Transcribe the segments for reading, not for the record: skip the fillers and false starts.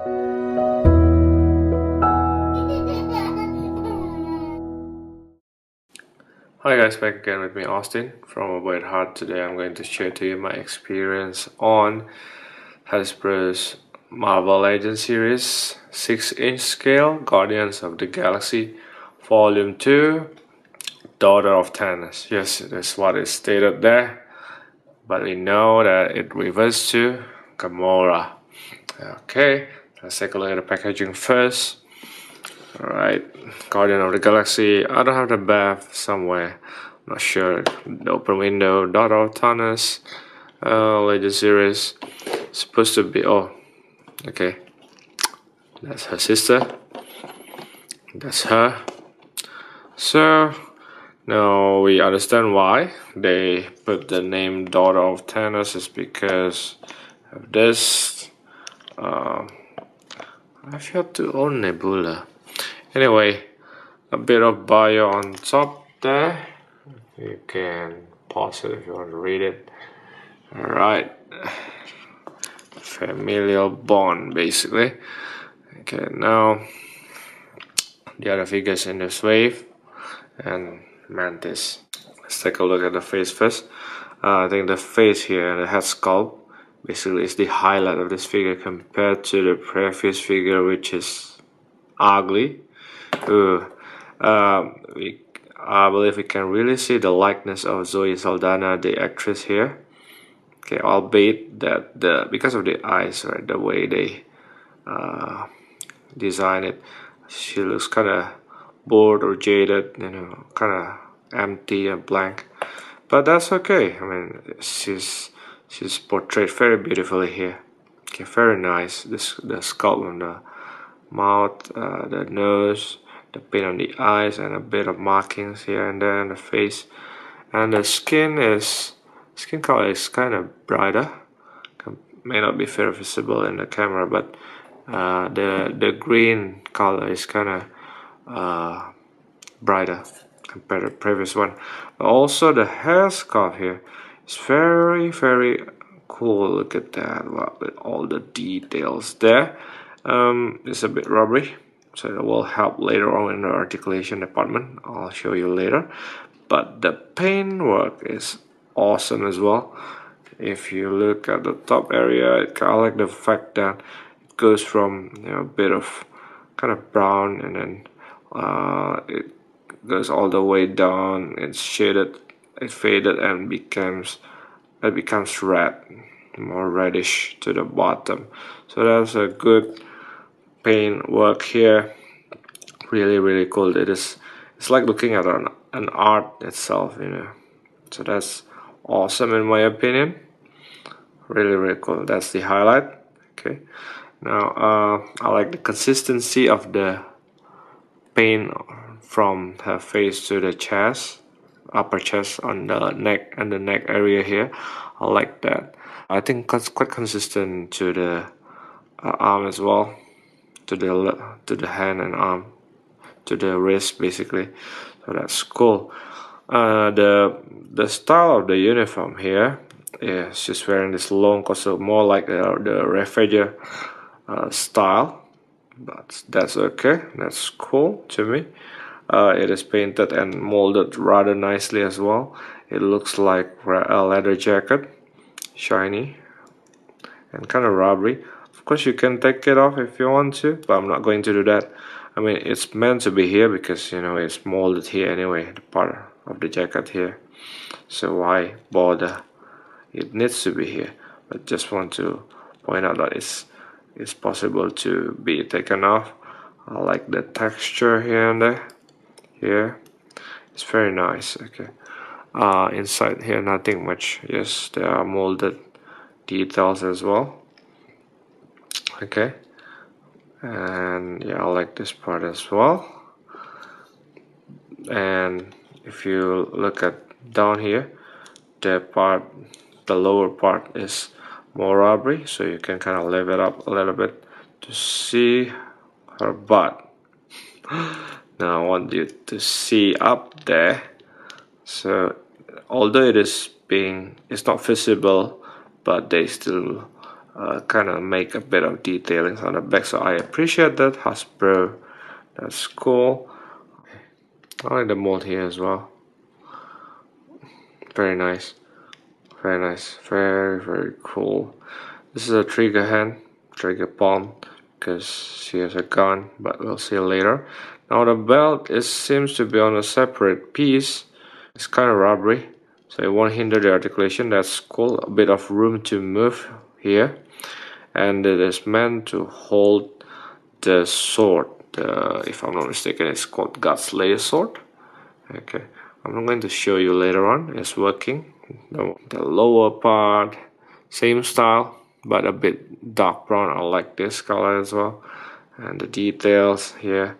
Hi guys, back again with me Austin from Avoid Heart. Today I'm going to share to you my experience on Hasbro's Marvel Legends series 6-inch scale Guardians of the Galaxy Volume 2 Daughter of Thanos. Yes, that's what is stated there, but we know that it refers to Gamora. Okay, let's take a look at the packaging first. Alright, Guardian of the Galaxy. I don't have the bath somewhere. I'm not sure. The open window. Daughter of Thanos. Legend series. Supposed to be. Oh, okay. That's her sister. That's her. So now we understand why they put the name Daughter of Thanos is because of this. I feel to own Nebula. Anyway, a bit of bio on top there. You can pause it if you want to read it. Alright. Familial bond, basically. Okay, now the other figures in this wave and Mantis. Let's take a look at the face first. I think the face here, the head sculpt, basically is the highlight of this figure compared to the previous figure, which is ugly. I believe we can really see the likeness of Zoe Saldana, the actress here. Okay, albeit that because of the eyes, right, the way they design it, she looks kind of bored or jaded, you know, kind of empty and blank. But that's okay. I mean, she's portrayed very beautifully here. Okay, very nice. The sculpt on the mouth, the nose, the paint on the eyes, and a bit of markings here and there on the face. And the skin color is kind of brighter. May not be very visible in the camera, but the green color is kind of brighter compared to the previous one. Also, the hair sculpt here is very cool. Look at that, wow, with all the details there. It's a bit rubbery, so it will help later on in the articulation department. I'll show you later. But the paint work is awesome as well. If you look at the top area, I like the fact that it goes from, you know, a bit of kind of brown, and then it goes all the way down. It's shaded, it faded, and becomes red, more reddish to the bottom. So that's a good paint work here. Really cool. It's like looking at an art itself, you know. So that's awesome in my opinion. Really cool. That's the highlight. Okay, now I like the consistency of the paint from her face to the chest, upper chest, on the neck and the neck area here. I like that. I think it's quite consistent to the arm as well, to the hand and arm, to the wrist basically. So that's cool. The style of the uniform here is she's wearing this long coat, so more like the Ravager style, but that's okay. That's cool to me. It is painted and molded rather nicely as well. It looks like a leather jacket, shiny and kind of rubbery. Of course, you can take it off if you want to, but I'm not going to do that. I mean, it's meant to be here because, you know, it's molded here anyway, the part of the jacket here. So why bother? It needs to be here. But just want to point out that it's possible to be taken off. I like the texture here and there. Here, it's very nice. Okay. Inside here, nothing much. Yes, there are molded details as well. Okay, and yeah, I like this part as well. And if you look at down here, the lower part is more rubbery, so you can kind of lift it up a little bit to see her butt. Now I want you to see up there. So although it's not visible, but they still kind of make a bit of detailing on the back, so I appreciate that, Hasbro. That's cool. I like the mold here as well. Very nice, very nice, very cool. This is a trigger hand, trigger palm, because she has a gun, but we'll see later. Now the belt seems to be on a separate piece. It's kind of rubbery, so it won't hinder the articulation. That's cool. A bit of room to move here, and it is meant to hold the sword. If I'm not mistaken, it's called Godslayer sword. Okay, I'm going to show you later on. It's working. The lower part, same style, but a bit dark brown. I like this color as well. And the details here,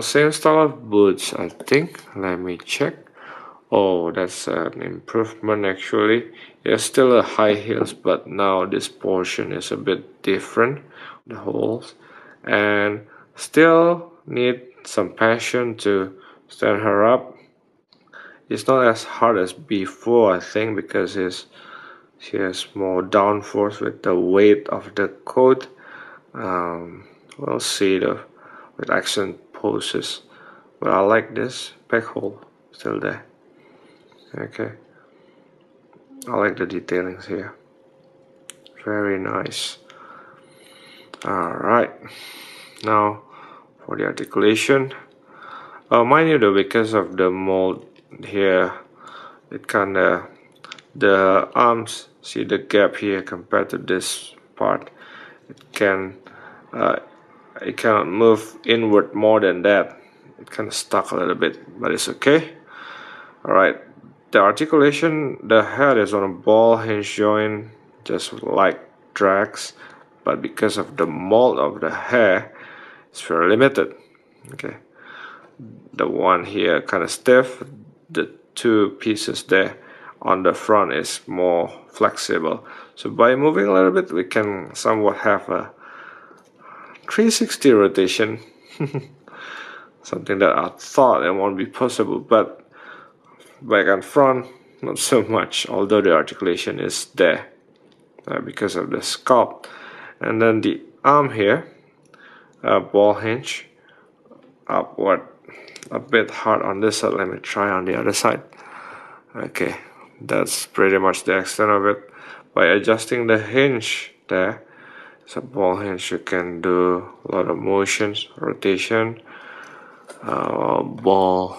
same style of boots, I think. Let me check. Oh, that's an improvement actually. It's still a high heels, but now this portion is a bit different, the holes, and still need some passion to stand her up. It's not as hard as before, I think, because she has more downforce with the weight of the coat. We'll see though with action poses, but I like this peg hole still there. Okay, I like the detailings here, very nice. Alright, now for the articulation. Mind you though, because of the mold here, it kinda, the arms, see the gap here compared to this part, it cannot move inward more than that. It kinda stuck a little bit, but it's okay. Alright, the articulation, the head is on a ball hinge joint, just like Drax, but because of the mold of the hair, it's very limited. Okay, the one here kind of stiff, the two pieces there on the front is more flexible, so by moving a little bit we can somewhat have a 360 rotation. Something that I thought it won't be possible, but back and front not so much, although the articulation is there because of the sculpt. And then the arm here, ball hinge upward, a bit hard on this side. Let me try on the other side. Okay, that's pretty much the extent of it. By adjusting the hinge there, it's a ball hinge, you can do a lot of motions, rotation, ball,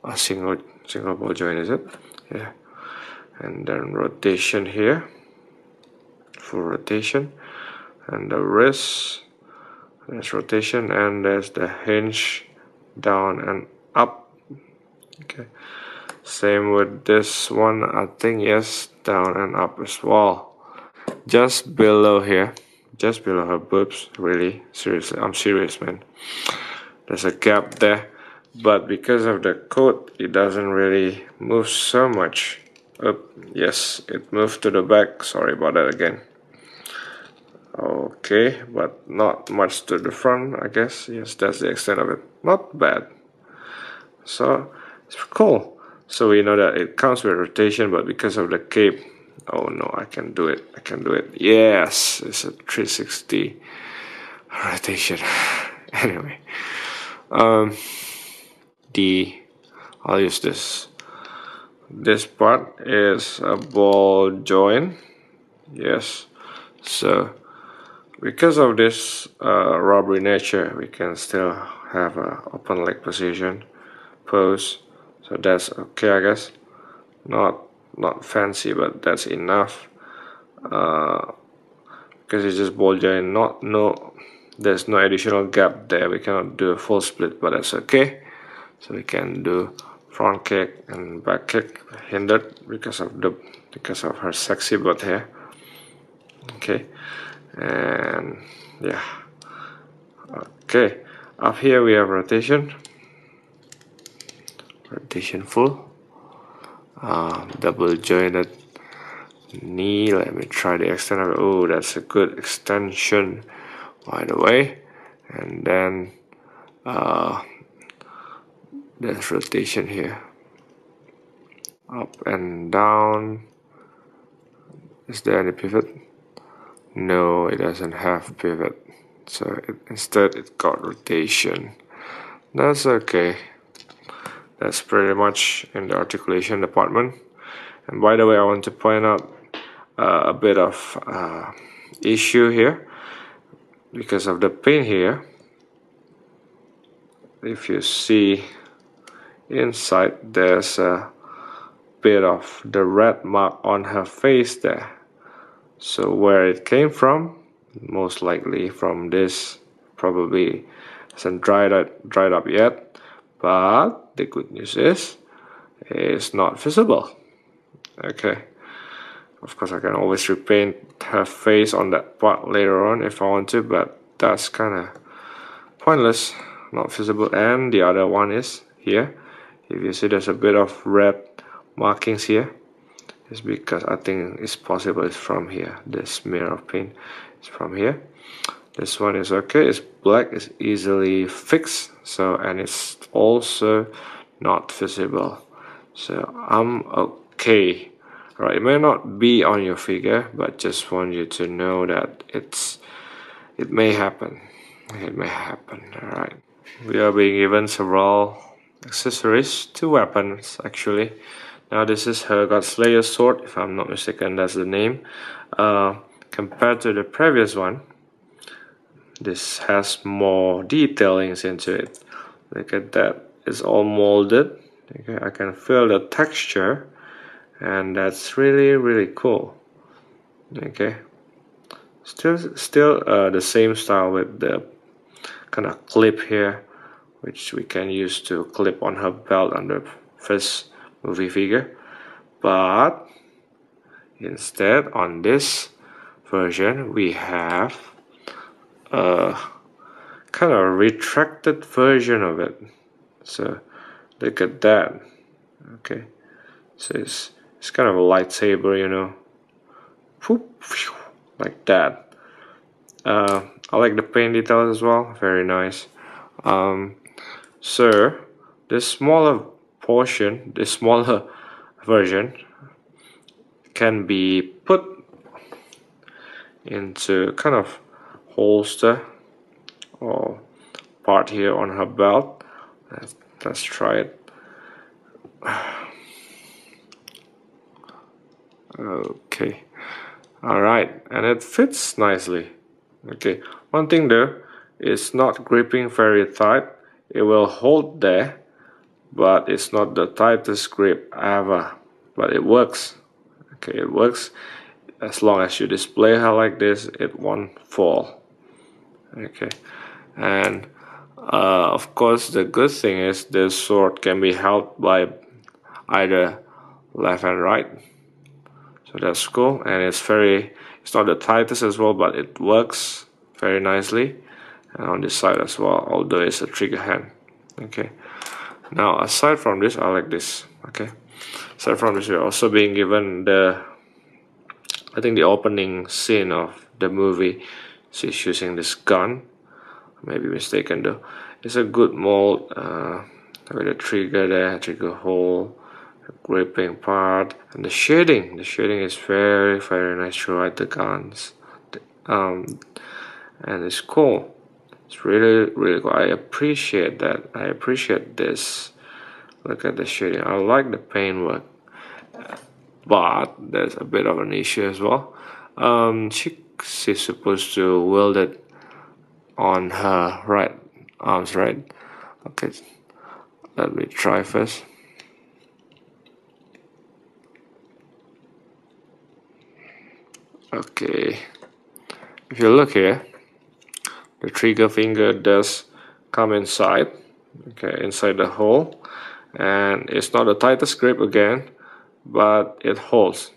a single ball joint, is it? Yeah, and then rotation here, full rotation, and the wrist, there's rotation, and there's the hinge down and up. Okay, same with this one, I think. Yes, down and up as well. Just below here, just below her boobs, really, seriously, I'm serious, man. There's a gap there, but because of the coat, it doesn't really move so much up. Yes, it moved to the back, sorry about that again. Okay, but not much to the front, I guess. Yes, that's the extent of it. Not bad. So it's cool. So we know that it comes with rotation, but because of the cape, oh no, I can do it. I can do it. Yes, it's a 360 rotation. Anyway, I'll use this. This part is a ball joint. Yes, so because of this rubbery nature, we can still have an open leg position pose, so that's okay, I guess. Not fancy, but that's enough. Because it's just ball joint, there's no additional gap there. We cannot do a full split, but that's okay. So we can do front kick and back kick hindered because of her sexy butt hair. Okay, and yeah, okay, up here we have rotation full, double jointed knee. Let me try the extent of it. Oh, that's a good extension, by the way. And then there's rotation here, up and down. Is there any pivot? No, it doesn't have pivot, so instead it got rotation. That's okay. That's pretty much in the articulation department. And by the way, I want to point out a bit of issue here because of the paint here. If you see inside, there's a bit of the red mark on her face there. So where it came from, most likely from this, probably hasn't dried up yet, but the good news is it's not visible. Okay, of course I can always repaint her face on that part later on if I want to, but that's kind of pointless, not visible. And the other one is here. If you see, there's a bit of red markings here. It's because I think it's possible it's from here. The smear of paint is from here. This one is okay. It's black. It's easily fixed. So, and it's also not visible. So I'm okay. Right, it may not be on your figure, but just want you to know that it may happen. It may happen. All right. We are being given several accessories, 2 weapons actually. Now this is her Godslayer sword, if I'm not mistaken, that's the name. Compared to the previous one, this has more detailings into it. Look at that, it's all molded. Okay, I can feel the texture, and that's really cool. Okay, still the same style with the kind of clip here, which we can use to clip on her belt on the first movie figure, but instead on this version we have a kind of retracted version of it. So look at that. Okay, so it's kind of a lightsaber, you know, like that. I like the paint details as well, very nice. So this smaller portion, the smaller version, can be put into kind of holster or part here on her belt. Let's try it. Okay, all right, and it fits nicely. Okay, one thing though, it's not gripping very tight. It will hold there, but it's not the tightest grip ever, but it works. Okay, it works. As long as you display her like this, it won't fall. Okay, and of course the good thing is this sword can be held by either left and right, so that's cool. And it's not the tightest as well, but it works very nicely. And on this side as well, although it's a trigger hand. Okay, now aside from this, I like this. Okay, aside from this, we're also being given I think the opening scene of the movie. She's using this gun. Maybe mistaken though. It's a good mold with a trigger there, trigger hole, a gripping part, and the shading. The shading is very nice throughout the guns. And it's cool. It's really cool. I appreciate that. I appreciate this. Look at the shading. I like the paintwork, but there's a bit of an issue as well. She's supposed to wield it on her right arms, right? Okay, let me try first. Okay, if you look here, the trigger finger does come inside, okay, inside the hole, and it's not the tightest grip again, but it holds.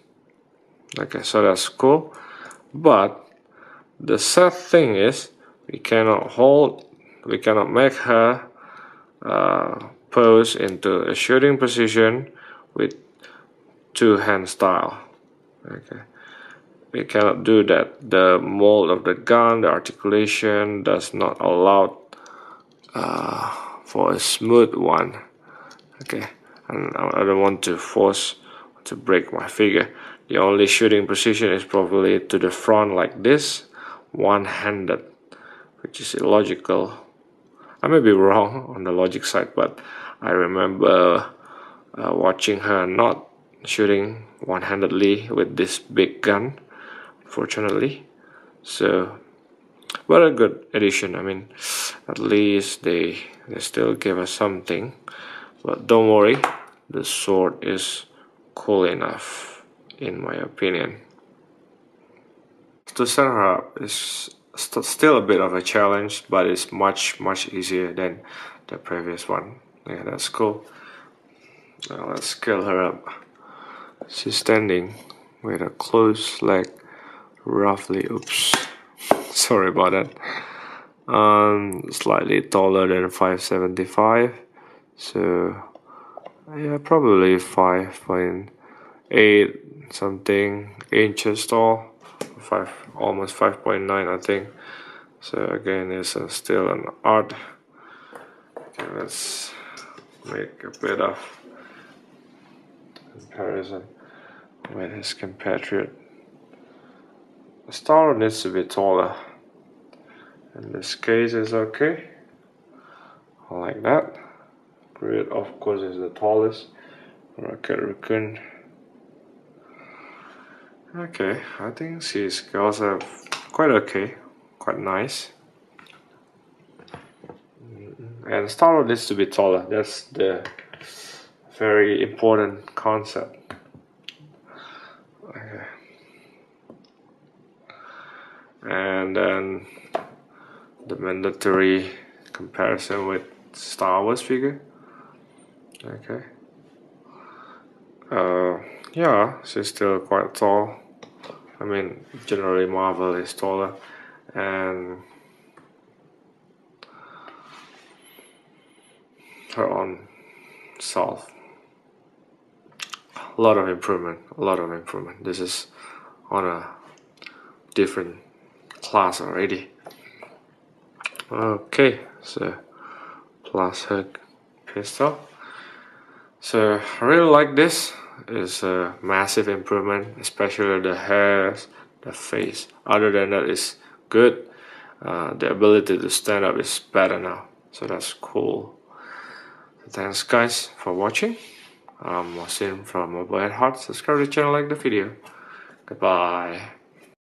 Okay, so that's cool. But the sad thing is we cannot make her pose into a shooting position with 2-hand style. Okay, we cannot do that. The mold of the gun, the articulation does not allow for a smooth one. Okay, and I don't want to force to break my figure. The only shooting position is probably to the front like this, one-handed, which is illogical. I may be wrong on the logic side, but I remember watching her not shooting one-handedly with this big gun, fortunately. So, but a good addition. I mean, at least they still give us something. But don't worry, the sword is cool enough, in my opinion. To set her up is still a bit of a challenge, but it's much easier than the previous one. Yeah, that's cool. Now let's scale her up. She's standing with a closed leg, roughly. Oops, sorry about that. Slightly taller than 575, so yeah, probably 5.8 something inches tall, almost 5.9 I think. So again, it's still an art. Okay, let's make a bit of comparison with his compatriot. The star needs to be taller. In this case, is okay. I like that. Grid, of course, is the tallest. Rocket Raccoon. Okay, I think she scales up quite okay, quite nice. And Star-Lord needs to be taller. That's the very important concept. Okay. And then the mandatory comparison with Star Wars figure. Okay. Yeah, she's still quite tall. I mean, generally Marvel is taller, and her own self. A lot of improvement. This is on a different class already. Okay, so plus hook pistol. So I really like this. It's a massive improvement, especially the hairs, the face. Other than that, it's good. The ability to stand up is better now, so that's cool. Thanks guys for watching. I'm Wasim from Mobile at Heart. Subscribe to the channel, like the video. Goodbye.